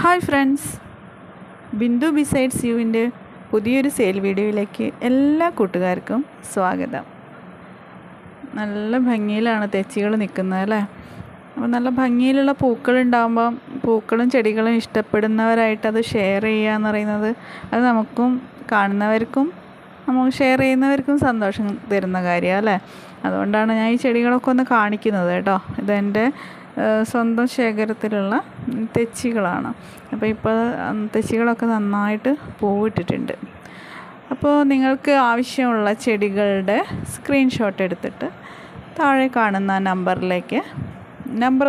Hi friends, Bindu besides യുവിൻ്റെ പുതിയൊരു sale വീഡിയോയിലേക്ക് എല്ലാ കൂട്ടുകാർക്കും സ്വാഗതം. നല്ല ഭംഗിയിലാണ് തെച്ചികൾ നിൽക്കുന്നത് അല്ലേ. അപ്പോൾ നല്ല ഭംഗിയിലുള്ള പൂക്കളുണ്ടാകുമ്പം പൂക്കളും ചെടികളും ഇഷ്ടപ്പെടുന്നവരായിട്ട് അത് ഷെയർ ചെയ്യുക എന്ന് പറയുന്നത് അത് നമുക്കും കാണുന്നവർക്കും നമുക്ക് ഷെയർ ചെയ്യുന്നവർക്കും സന്തോഷം തരുന്ന കാര്യമാണ് അല്ലേ. അതുകൊണ്ടാണ് ഞാൻ ഈ ചെടികളൊക്കെ ഒന്ന് കാണിക്കുന്നത് കേട്ടോ. ഇതെൻ്റെ സ്വന്തം ശേഖരത്തിലുള്ള തെച്ചികളാണ്. അപ്പോൾ ഇപ്പോൾ തെച്ചികളൊക്കെ നന്നായിട്ട് പൂവിട്ടിട്ടുണ്ട്. അപ്പോൾ നിങ്ങൾക്ക് ആവശ്യമുള്ള ചെടികളുടെ സ്ക്രീൻഷോട്ട് എടുത്തിട്ട് താഴെ കാണുന്ന നമ്പർ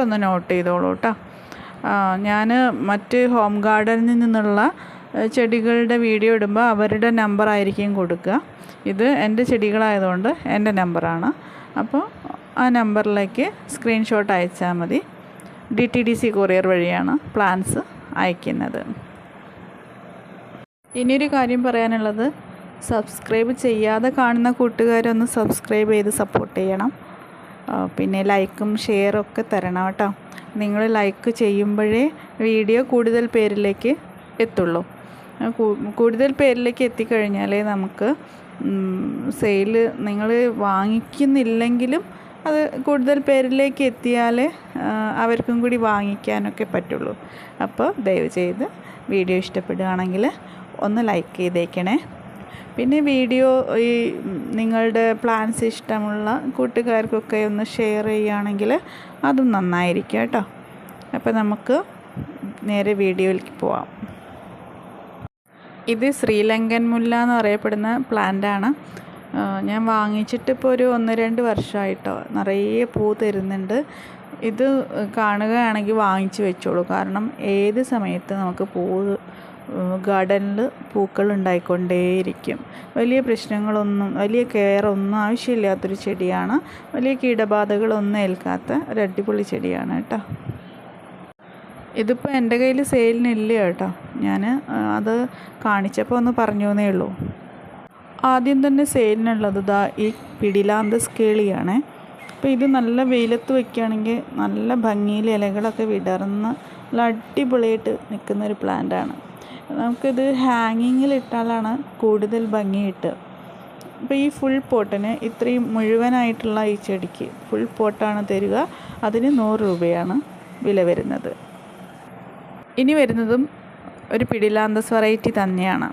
ഒന്ന് നോട്ട് ചെയ്തോളൂ കേട്ടോ. ഞാൻ മറ്റ് ഹോം ഗാർഡനിൽ നിന്നുള്ള ചെടികളുടെ വീഡിയോ ഇടുമ്പോൾ അവരുടെ നമ്പറായിരിക്കും കൊടുക്കുക. ഇത് എൻ്റെ ചെടികളായതുകൊണ്ട് എൻ്റെ നമ്പറാണ്. അപ്പോൾ ആ നമ്പറിലേക്ക് സ്ക്രീൻഷോട്ട് അയച്ചാൽ മതി. DTDC കൊറിയർ വഴിയാണ് പ്ലാൻസ് അയക്കുന്നത്. ഇനിയൊരു കാര്യം പറയാനുള്ളത്, സബ്സ്ക്രൈബ് ചെയ്യാതെ കാണുന്ന കൂട്ടുകാരൊന്ന് സബ്സ്ക്രൈബ് ചെയ്ത് സപ്പോർട്ട് ചെയ്യണം. പിന്നെ ലൈക്കും ഷെയറും ഒക്കെ തരണം കേട്ടോ. നിങ്ങൾ ലൈക്ക് ചെയ്യുമ്പോഴേ വീഡിയോ കൂടുതൽ പേരിലേക്ക് എത്തുള്ളൂ. കൂടുതൽ പേരിലേക്ക് എത്തിക്കഴിഞ്ഞാലേ നമുക്ക് സെയിൽ നിങ്ങൾ വാങ്ങിക്കുന്നില്ലെങ്കിലും അത് കൂടുതൽ പേരിലേക്ക് എത്തിയാലേ അവർക്കും കൂടി വാങ്ങിക്കാനൊക്കെ പറ്റുള്ളൂ. അപ്പോൾ ദയവ് ചെയ്ത് വീഡിയോ ഇഷ്ടപ്പെടുകയാണെങ്കിൽ ഒന്ന് ലൈക്ക് ചെയ്തേക്കണേ. പിന്നെ വീഡിയോ ഈ നിങ്ങളുടെ പ്ലാൻസ് ഇഷ്ടമുള്ള കൂട്ടുകാർക്കൊക്കെ ഒന്ന് ഷെയർ ചെയ്യുകയാണെങ്കിൽ അതും നന്നായിരിക്കും കേട്ടോ. അപ്പോൾ നമുക്ക് നേരെ വീഡിയോയിലേക്ക് പോവാം. ഇത് ശ്രീലങ്കൻ മുല്ല എന്ന് പറയപ്പെടുന്ന പ്ലാന്റാണ്. ഞാൻ വാങ്ങിച്ചിട്ടിപ്പോൾ ഒരു 1-2 വർഷമായിട്ടോ. നിറയെ പൂ തരുന്നുണ്ട്. ഇത് കാണുകയാണെങ്കിൽ വാങ്ങിച്ച് വെച്ചോളൂ. കാരണം ഏത് സമയത്ത് നമുക്ക് ഗാർഡനിൽ പൂക്കൾ ഉണ്ടായിക്കൊണ്ടേയിരിക്കും. വലിയ പ്രശ്നങ്ങളൊന്നും വലിയ കെയറൊന്നും ആവശ്യമില്ലാത്തൊരു ചെടിയാണ്. വലിയ കീടബാധകളൊന്നും ഏൽക്കാത്ത ഒരു അടിപൊളി ചെടിയാണ് കേട്ടോ. ഇതിപ്പോൾ എൻ്റെ കയ്യിൽ സെയിലിനില്ല കേട്ടോ. ഞാൻ അത് കാണിച്ചപ്പോൾ ഒന്ന് പറഞ്ഞു എന്നേ ഉള്ളൂ. ആദ്യം തന്നെ സെയിലിനുള്ളത് ഈ പിടിലാന്തസ് കേളിയാണ്. അപ്പോൾ ഇത് നല്ല വെയിലത്ത് വയ്ക്കുകയാണെങ്കിൽ നല്ല ഭംഗിയിൽ ഇലകളൊക്കെ വിടർന്ന് നല്ല അടിപൊളിയായിട്ട് നിൽക്കുന്നൊരു പ്ലാന്റാണ്. നമുക്കിത് ഹാങ്ങിങ്ങിലിട്ടാലാണ് കൂടുതൽ ഭംഗി കിട്ടുക. അപ്പോൾ ഈ ഫുൾ പോട്ടിന് ഇത്രയും മുഴുവനായിട്ടുള്ള ഈ ചെടിക്ക് ഫുൾ പോട്ടാണ് തരിക. അതിന് 100 രൂപയാണ് വില വരുന്നത്. ഇനി വരുന്നതും ഒരു പിടിലാന്തസ് വെറൈറ്റി തന്നെയാണ്.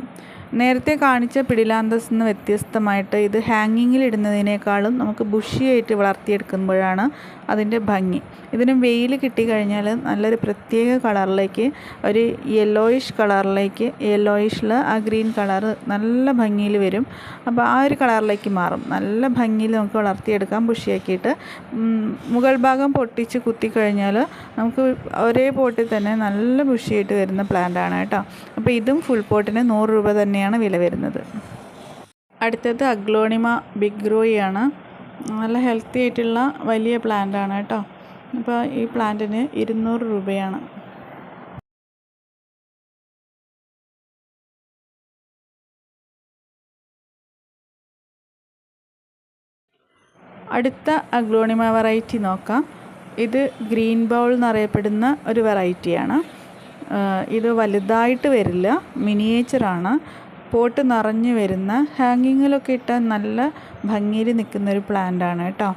നേരത്തെ കാണിച്ച പിടിലാന്തസ് നിന്ന് വ്യത്യസ്തമായിട്ട് ഇത് ഹാങ്ങിങ്ങിൽ ഇടുന്നതിനേക്കാളും നമുക്ക് ബുഷിയായിട്ട് വളർത്തിയെടുക്കുമ്പോഴാണ് അതിൻ്റെ ഭംഗി. ഇതിന് വെയിൽ കിട്ടിക്കഴിഞ്ഞാൽ നല്ലൊരു പ്രത്യേക കളറിലേക്ക്, ഒരു യെല്ലോയിഷിൽ ആ ഗ്രീൻ കളർ നല്ല ഭംഗിയിൽ വരും. അപ്പോൾ ആ ഒരു കളറിലേക്ക് മാറും. നല്ല ഭംഗിയിൽ നമുക്ക് വളർത്തിയെടുക്കാം. ബുഷിയാക്കിയിട്ട് മുകൾ ഭാഗം പൊട്ടിച്ച് കുത്തിക്കഴിഞ്ഞാൽ നമുക്ക് ഒരേ പോട്ടിൽ തന്നെ നല്ല ബുഷിയായിട്ട് വരുന്ന പ്ലാന്റാണ് കേട്ടോ. അപ്പോൾ ഇതും ഫുൾ പോട്ടിന് 100 രൂപ തന്നെയാണ് വില വരുന്നത്. അടുത്തത് അഗ്ലോണിമ ബിഗ്രോയിയാണ്. നല്ല ഹെൽത്തി ആയിട്ടുള്ള വലിയ പ്ലാന്റാണ് കേട്ടോ. അപ്പോൾ ഈ പ്ലാന്റിന് 200 രൂപയാണ്. അടുത്ത അഗ്ലോണിമ വെറൈറ്റി നോക്കാം. ഇത് ഗ്രീൻ ബൗൾ എന്നറിയപ്പെടുന്ന ഒരു വെറൈറ്റിയാണ്. ഇത് വലുതായിട്ട് വരില്ല, മിനിയേച്ചറാണ്. പോട്ട് നിറഞ്ഞു വരുന്ന ഹാങ്ങിങ്ങിലൊക്കെ ഇട്ടാൽ നല്ല ഭംഗിയിൽ നിൽക്കുന്നൊരു പ്ലാന്റാണ് കേട്ടോ.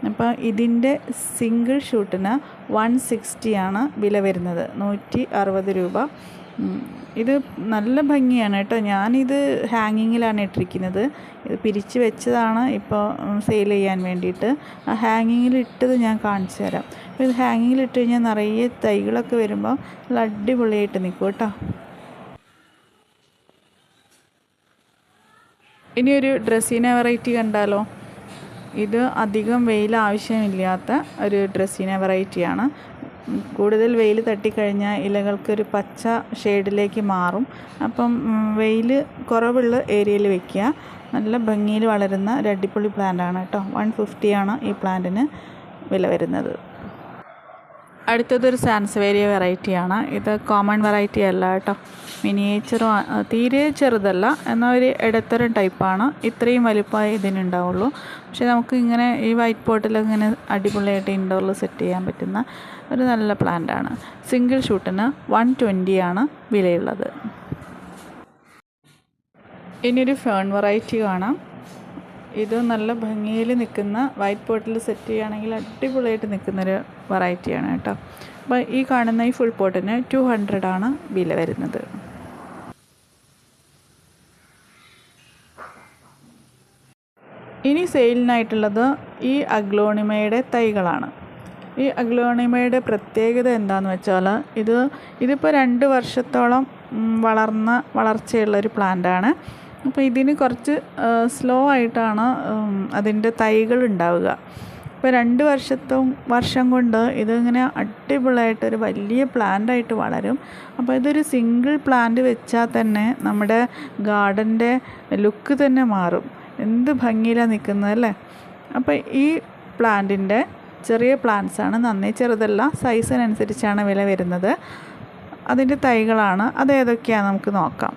അപ്പോൾ ഇതിൻ്റെ സിംഗിൾ ഷൂട്ടിന് 160 ആണ് വില വരുന്നത്, 160 രൂപ. ഇത് നല്ല ഭംഗിയാണ് കേട്ടോ. ഞാനിത് ഹാങ്ങിങ്ങിലാണ് ഇട്ടിരിക്കുന്നത്. ഇത് പിരിച്ച് വെച്ചതാണ് ഇപ്പോൾ സെയിൽ ചെയ്യാൻ വേണ്ടിയിട്ട്. ആ ഹാങ്ങിങ്ങിൽ ഇട്ടത് ഞാൻ കാണിച്ചു തരാം. അപ്പോൾ ഇത് ഹാങ്ങിങ്ങിൽ ഇട്ട് കഴിഞ്ഞാൽ നിറയെ തൈകളൊക്കെ വരുമ്പോൾ നല്ല അടിപൊളിയായിട്ട് നിൽക്കും കേട്ടോ. ഇനിയൊരു ഡ്രസീന വെറൈറ്റി കണ്ടാലോ. ഇത് അധികം വെയിൽ ആവശ്യമില്ലാത്ത ഒരു ഡ്രസീന വെറൈറ്റിയാണ്. കൂടുതൽ വെയിൽ തട്ടിക്കഴിഞ്ഞാൽ ഇലകൾക്കൊരു പച്ച ഷെയ്ഡിലേക്ക് മാറും. അപ്പം വെയിൽ കുറവുള്ള ഏരിയയിൽ വയ്ക്കുക. നല്ല ഭംഗിയിൽ വളരുന്ന ഒരു അടിപൊളി പ്ലാന്റാണ് കേട്ടോ. 150 ആണ് ഈ പ്ലാന്റിന് വില വരുന്നത്. അടുത്തതൊരു സാൻസവേരിയ വെറൈറ്റിയാണ്. ഇത് കോമൺ വെറൈറ്റി അല്ല കേട്ടോ. മിനിയേച്ചറും തീരെ ചെറുതല്ല, എന്നാൽ ഒരു ഇടത്തരം ടൈപ്പാണ്. ഇത്രയും വലുപ്പമായി ഇതിനുണ്ടാവുള്ളൂ. പക്ഷേ നമുക്ക് ഇങ്ങനെ ഈ വൈറ്റ് പോട്ടിലൊക്കെ ഇങ്ങനെ അടിപൊളിയായിട്ട് ഇൻഡോറിൽ സെറ്റ് ചെയ്യാൻ പറ്റുന്ന ഒരു നല്ല പ്ലാന്റാണ്. സിംഗിൾ ഷൂട്ടിന് 120 ആണ് വിലയുള്ളത്. ഇനിയൊരു ഫേൺ വെറൈറ്റി കാണാം. ഇത് നല്ല ഭംഗിയിൽ നിൽക്കുന്ന വൈറ്റ് പോട്ടിൽ സെറ്റ് ചെയ്യുകയാണെങ്കിൽ അടിപൊളിയായിട്ട് നിൽക്കുന്നൊരു വെറൈറ്റിയാണ് കേട്ടോ. അപ്പോൾ ഈ കാണുന്ന ഈ ഫുൾ പോട്ടിന് 200 ആണ് വില വരുന്നത്. ഇനി സെയിലിനായിട്ടുള്ളത് ഈ അഗ്ലോണിമയുടെ തൈകളാണ്. ഈ അഗ്ലോണിമയുടെ പ്രത്യേകത എന്താണെന്ന് വെച്ചാൽ ഇതിപ്പോൾ 2 വർഷത്തോളം വളർച്ചയുള്ളൊരു പ്ലാന്റാണ്. അപ്പോൾ ഇതിന് കുറച്ച് സ്ലോ ആയിട്ടാണ് അതിൻ്റെ തൈകൾ ഉണ്ടാവുക. ഇപ്പോൾ 2 വർഷം കൊണ്ട് ഇതിങ്ങനെ അടിപൊളിയായിട്ടൊരു വലിയ പ്ലാന്റായിട്ട് വളരും. അപ്പോൾ ഇതൊരു സിംഗിൾ പ്ലാന്റ് വെച്ചാൽ തന്നെ നമ്മുടെ ഗാർഡൻ്റെ ലുക്ക് തന്നെ മാറും. എന്ത് ഭംഗിയിലാണ് നിൽക്കുന്നത് അല്ലേ. അപ്പോൾ ഈ പ്ലാന്റിൻ്റെ ചെറിയ പ്ലാന്റ്സാണ്, നന്നേ ചെറുതല്ല, സൈസിനനുസരിച്ചാണ് വില വരുന്നത്. അതിൻ്റെ തൈകളാണ്. അത് ഏതൊക്കെയാണ് നമുക്ക് നോക്കാം.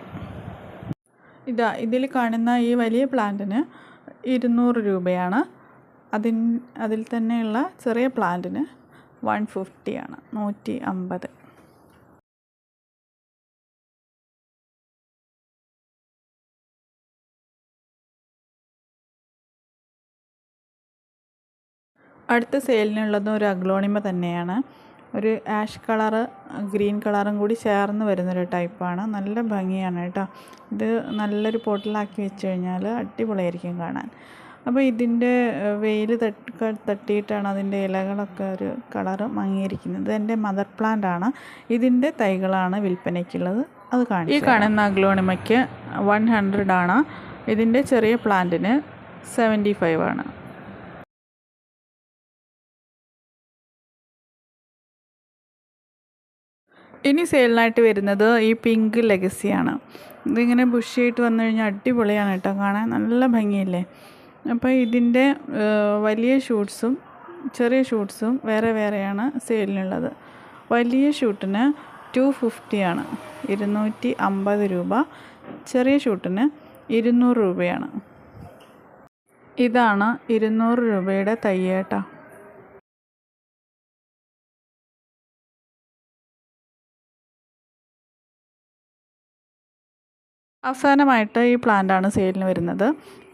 ഇതിൽ കാണുന്ന ഈ വലിയ പ്ലാന്റിന് 200 രൂപയാണ്. അതിൽ തന്നെയുള്ള ചെറിയ പ്ലാന്റിന് 150 ആണ്, 150. അടുത്ത സെയിലിനുള്ളതും ഒരു അഗ്ലോണിമ തന്നെയാണ്. ഒരു ആഷ് കളറ് ഗ്രീൻ കളറും കൂടി ചേർന്ന് വരുന്നൊരു ടൈപ്പാണ്. നല്ല ഭംഗിയാണ് കേട്ടോ. ഇത് നല്ലൊരു പോട്ടിലാക്കി വെച്ച് കഴിഞ്ഞാൽ അടിപൊളിയായിരിക്കും കാണാൻ. അപ്പോൾ ഇതിൻ്റെ വെയിൽ തട്ടിയിട്ടാണ് അതിൻ്റെ ഇലകളൊക്കെ ഒരു കളറ് മങ്ങിയിരിക്കുന്നത്. എൻ്റെ മദർ പ്ലാന്റ് ആണ്. ഇതിൻ്റെ തൈകളാണ് വിൽപ്പനയ്ക്കുള്ളത്. അത് കാണിച്ചു. ഈ കാണുന്ന അഗ്ലോണിമയ്ക്ക് 100 ആണ്. ഇതിൻ്റെ ചെറിയ പ്ലാന്റിന് 75 ആണ്. ഇനി സെയിലിനായിട്ട് വരുന്നത് ഈ പിങ്ക് ലെഗസിയാണ്. ഇതിങ്ങനെ ബുഷിയായിട്ട് വന്നു കഴിഞ്ഞാൽ അടിപൊളിയാണ് കേട്ടോ കാണാൻ. നല്ല ഭംഗിയില്ലേ. അപ്പോൾ ഇതിൻ്റെ വലിയ ഷൂട്ട്സും ചെറിയ ഷൂട്ട്സും വേറെ വേറെയാണ് സെയിലിനുള്ളത്. വലിയ ഷൂട്ടിന് 250 ആണ്, 250 രൂപ. ചെറിയ ഷൂട്ടിന് 200 രൂപയാണ്. ഇതാണ് 200 രൂപയുടെ തൈ കേട്ടോ. അവസാനമായിട്ട് ഈ പ്ലാന്റാണ് സെയിലിന് വരുന്നത്.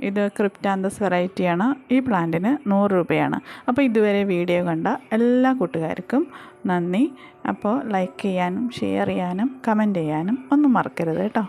ഇത് ക്രിപ്റ്റാന്തസ് വെറൈറ്റിയാണ്. ഈ പ്ലാന്റിന് 100 രൂപയാണ്. അപ്പോൾ ഇതുവരെ വീഡിയോ കണ്ട എല്ലാ കൂട്ടുകാർക്കും നന്ദി. അപ്പോൾ ലൈക്ക് ചെയ്യാനും ഷെയർ ചെയ്യാനും കമൻറ്റ് ചെയ്യാനും ഒന്നും മറക്കരുത് കേട്ടോ.